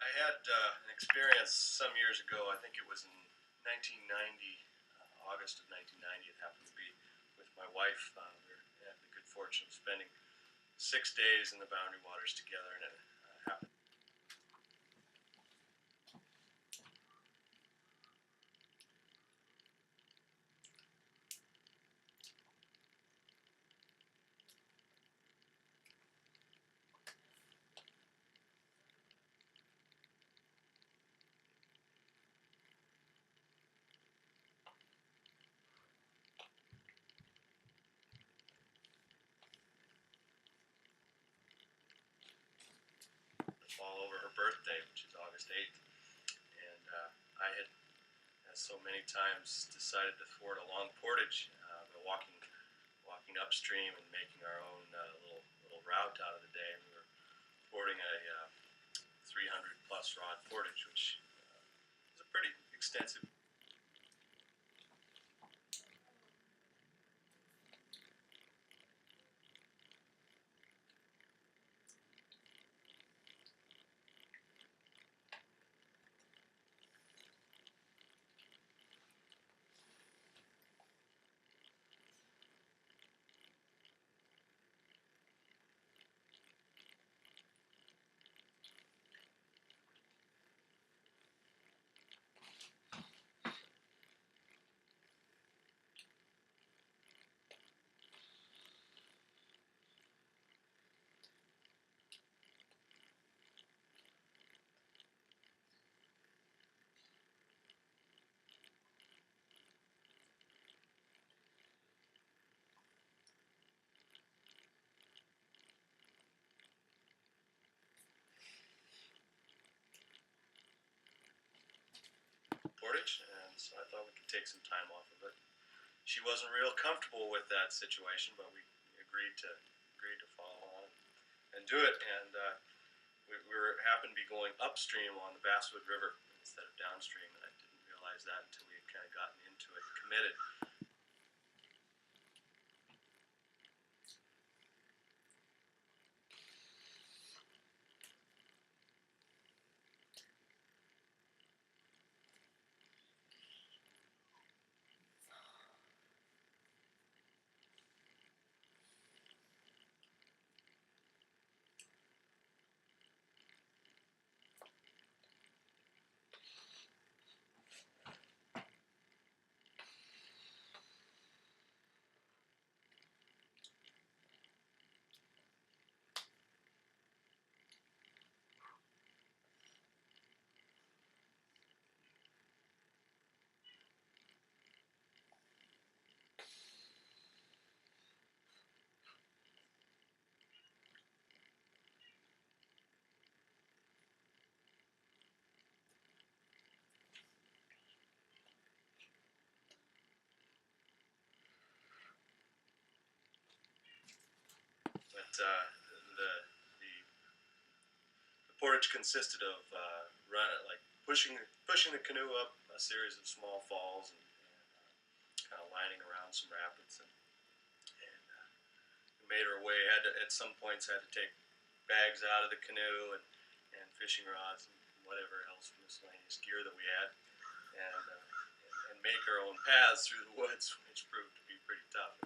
I had an experience some years ago. I think it was in 1990, August of 1990. It happened to be with my wife. We had the good fortune of spending 6 days in the Boundary Waters together, and it happened. To fall over her birthday, which is August 8th, and I had, as so many times, decided to thwart a long portage, walking upstream and making our own little route out of the day. And we were boarding a 300 plus rod portage, which is a pretty extensive. Portage, and so I thought we could take some time off of it. She wasn't real comfortable with that situation, but we agreed to follow on and do it. And we were happened to be going upstream on the Basswood River instead of downstream, and I didn't realize that until we had kind of gotten into it, committed. But the portage consisted of pushing the canoe up a series of small falls and kind of lining around some rapids, and we made our way. At some points had to take bags out of the canoe and fishing rods and whatever else miscellaneous gear that we had, and make our own paths through the woods, which proved to be pretty tough.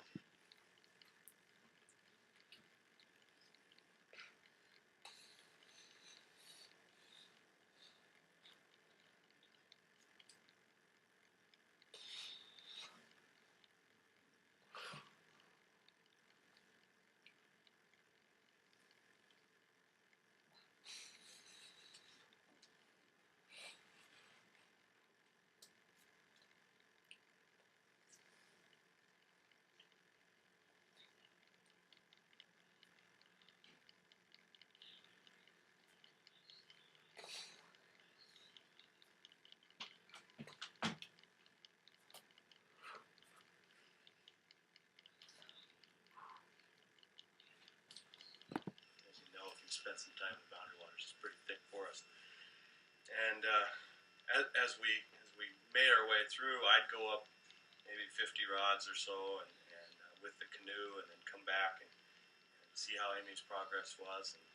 As you know, if you spend some time in the Boundary Waters, it's pretty thick forest. And as we made our way through, I'd go up maybe 50 rods or so, and with the canoe, and then come back and see how Amy's progress was. And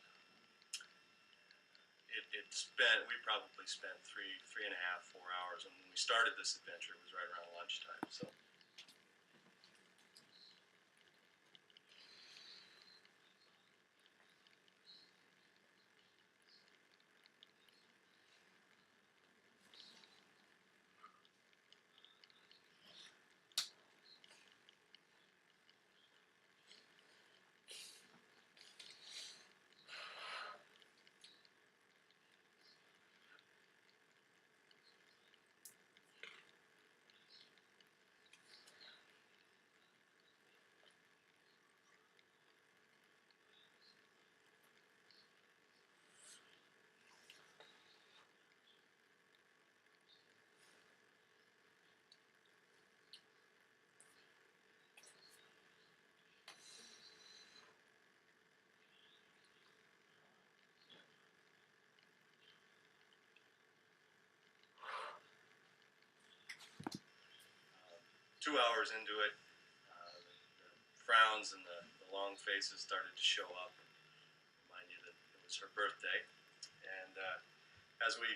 it we probably spent three and a half, 4 hours, and when we started this adventure, it was right around lunchtime. So. 2 hours into it, the frowns and the long faces started to show up and remind you that it was her birthday. And as we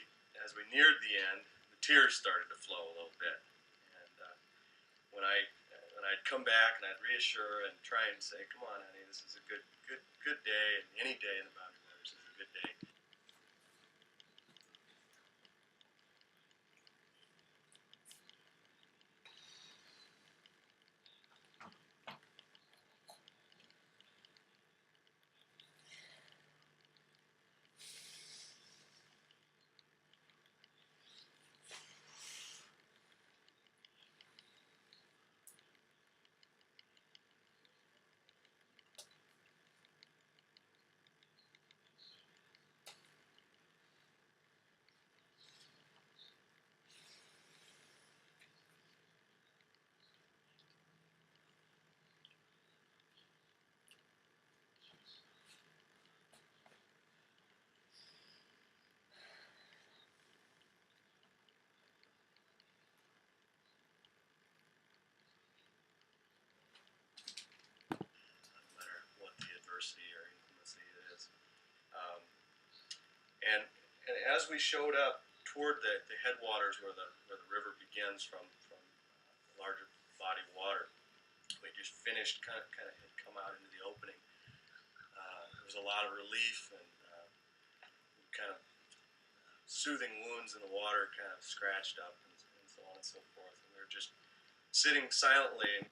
neared the end, the tears started to flow a little bit. And when I'd come back and I'd reassure and try and say, "Come on, honey, this is a good day, and any day in the Boundary Waters is a good day." No matter what the adversity or inclemency it is. Um, and as we showed up toward the headwaters where the river begins from the larger body of water, we just finished kind of had come out into the opening. There was a lot of relief and kind of soothing wounds in the water, kind of scratched up and so on and so forth. And we were just sitting silently.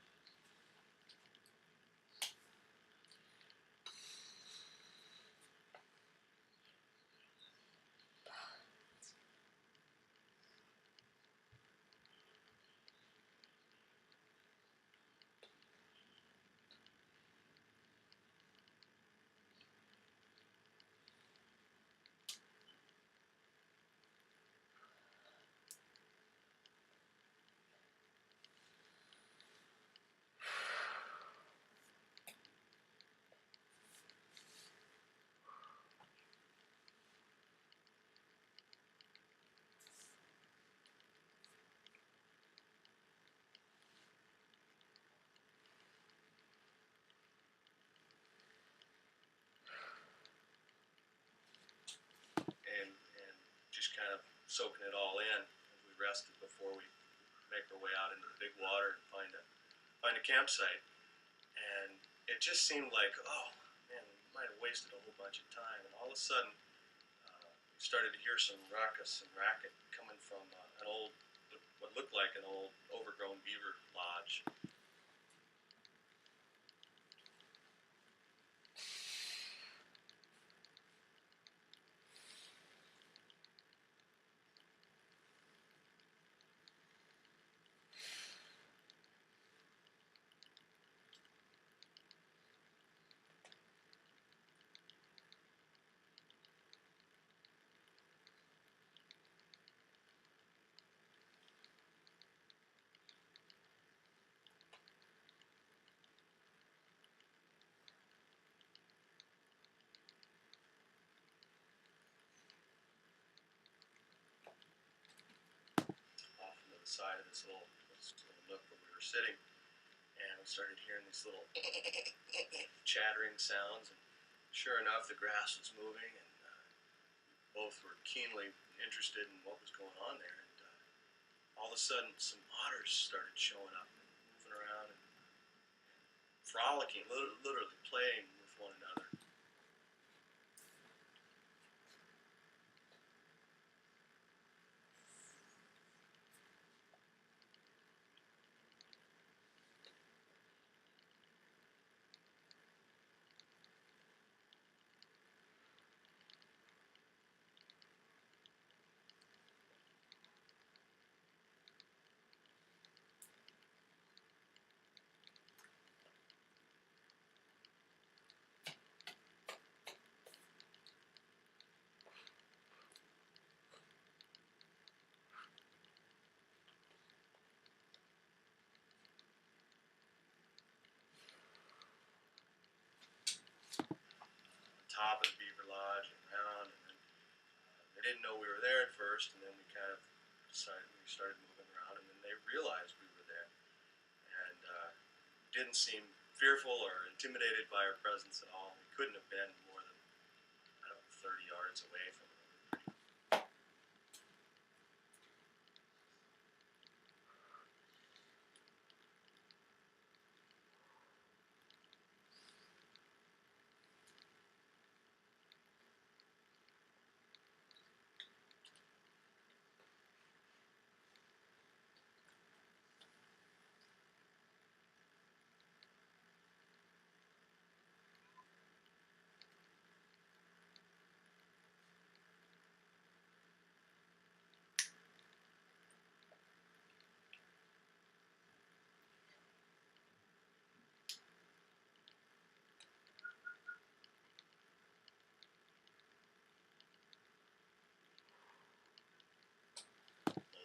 And just kind of soaking it all in as we rested before we make our way out into the big water and find a campsite. And it just seemed like, oh man, we might have wasted a whole bunch of time. And all of a sudden, we started to hear some ruckus and racket coming from an old, what looked like an old overgrown beaver lodge. Off into the side of this little nook where we were sitting, and we started hearing these little chattering sounds. And sure enough, the grass was moving, and both were keenly interested in what was going on there. And all of a sudden, some otters started showing up and moving around and frolicking, literally playing with one another. Top of the beaver lodge and around, and then they didn't know we were there at first, and then we kind of started moving around, and then they realized we were there, and didn't seem fearful or intimidated by our presence at all. We couldn't have been more than, I don't know, 30 yards away from them.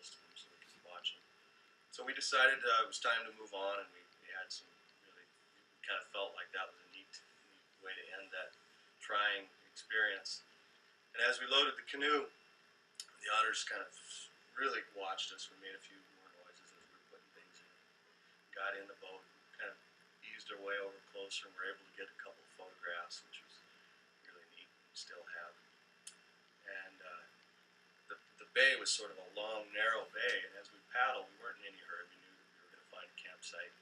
Most of them, so we could watch them. So we decided it was time to move on, and we had some really, we kind of felt like that was a neat way to end that trying experience. And as we loaded the canoe, the otters kind of really watched us. We made a few more noises as we were putting things in. Got in the boat, kind of eased our way over closer, and were able to get a couple of photographs, which was really neat. We still have. And the bay was sort of a long, narrow bay, and as we paddled, we weren't in any hurry. We knew that we were going to find a campsite.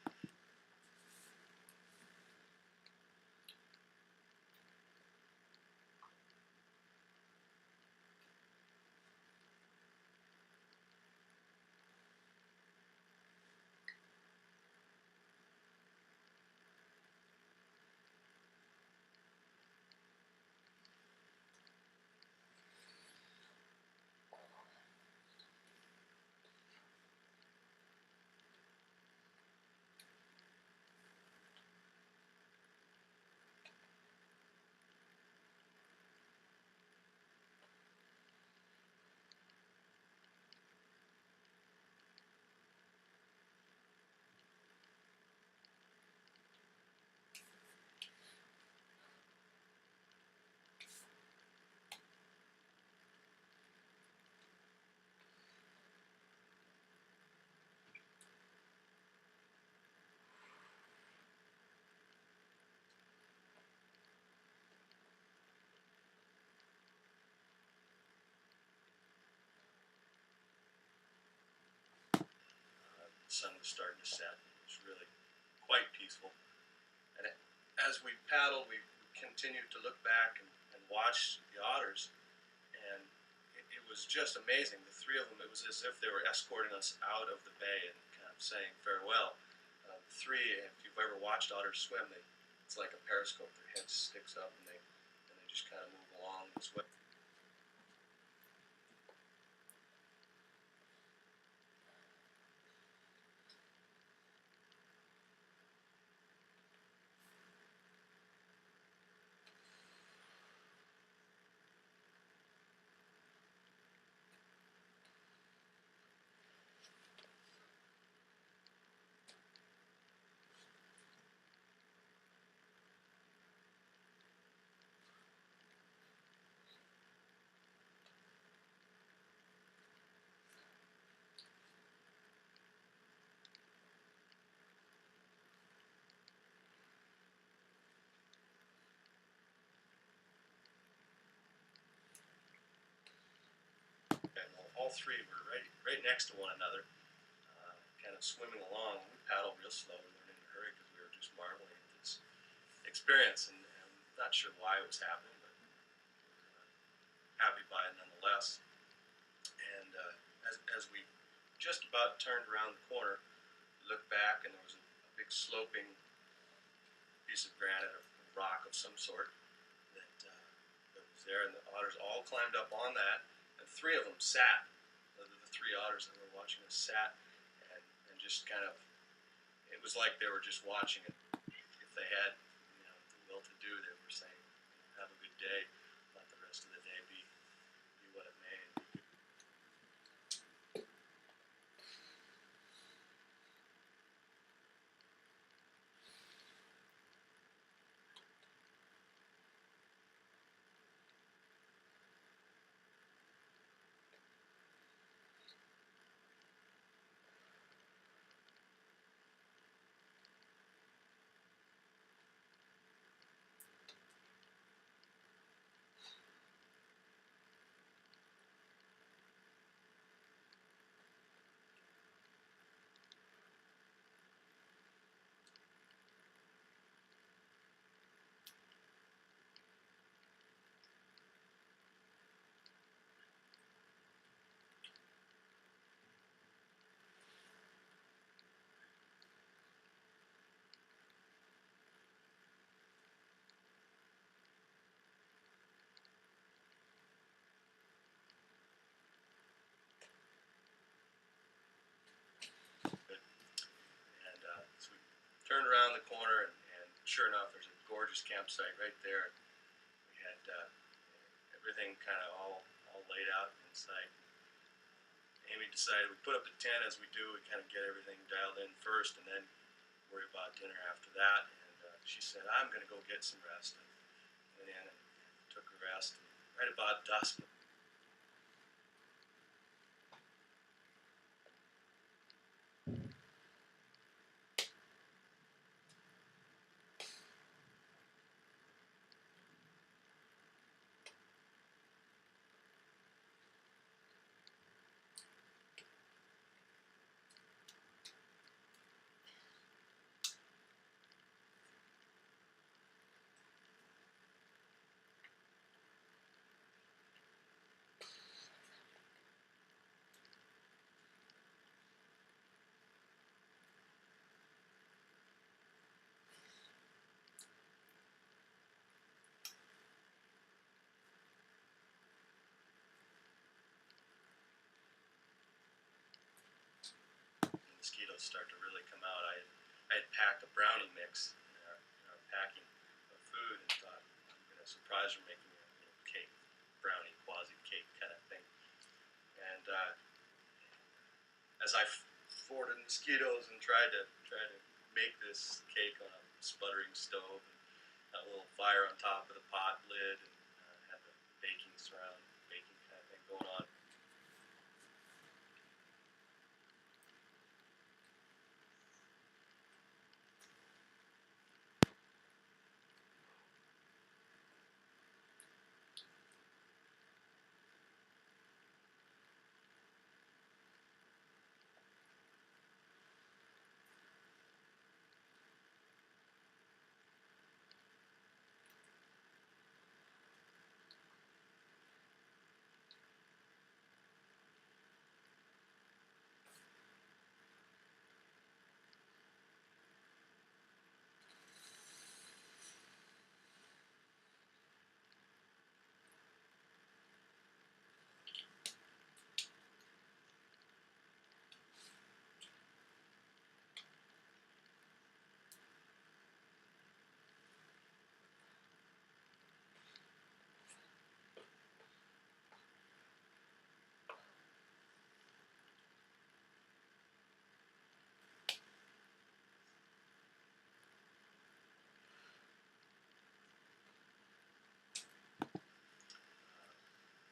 The sun was starting to set. It was really quite peaceful. And as we paddled, we continued to look back and watch the otters, and it was just amazing. The three of them, it was as if they were escorting us out of the bay and kind of saying farewell. The three, if you've ever watched otters swim, it's like a periscope. Their head sticks up, and they just kind of move along this way. all three were right next to one another, kind of swimming along. We paddled real slow. We weren't in a hurry because we were just marveling at this experience, and not sure why it was happening, but happy by it nonetheless. And as we just about turned around the corner, we looked back, and there was a big sloping piece of granite or rock of some sort that was there, and the otters all climbed up on that, and three of them sat. The three otters that were watching us sat, and just kind of, it was like they were just watching it. If they had, the will to do, they were saying, "Have a good day. Let the rest of the day be what it may." And so we turned around the corner, and sure enough, there's a gorgeous campsite right there. We had everything kind of all laid out inside. Amy decided we put up the tent as we do. We kind of get everything dialed in first, and then worry about dinner after that. And she said, "I'm going to go get some rest." And went in and took a rest. And right about dusk, the mosquitoes start to really come out. I had packed a brownie mix in our packing of food, and thought, I'm going to surprise her, making a little cake, brownie quasi cake kind of thing. And as I forded mosquitoes and tried to make this cake on a sputtering stove, and a little fire on top of the pot lid, and had the baking surround, baking kind of thing going on.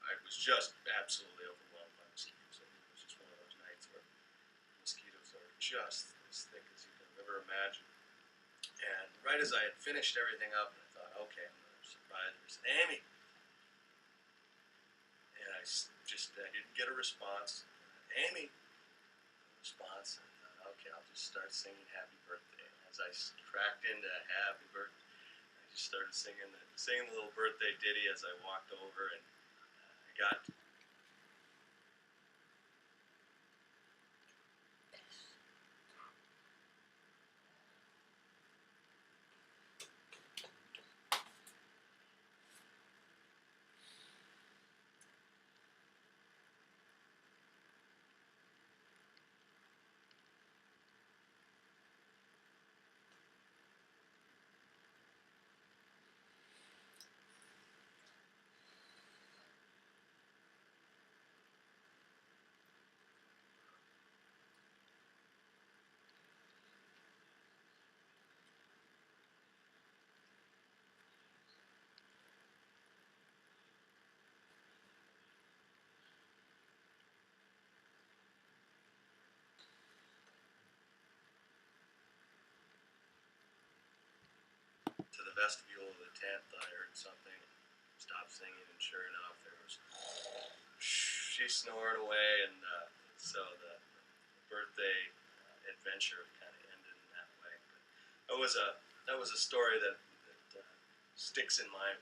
I was just absolutely overwhelmed by mosquitoes. It was just one of those nights where mosquitoes are just as thick as you can ever imagine. And right as I had finished everything up, and I thought, okay, I'm going to surprise her. I said, "Amy," and I I didn't get a response. Amy, response. And okay, I'll just start singing "Happy Birthday." As I cracked into "Happy Birthday," I just started singing the little birthday ditty as I walked over, and I got to the vestibule of the tent. Thought I heard something. Stopped singing, and sure enough, there was she snoring away, and so the birthday adventure kind of ended in that way. But that was a story that sticks in my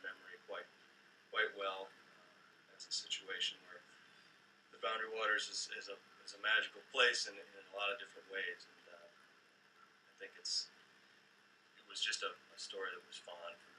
memory quite well. That's a situation where the Boundary Waters is a magical place in a lot of different ways, and I think it was just a story that was fun for me.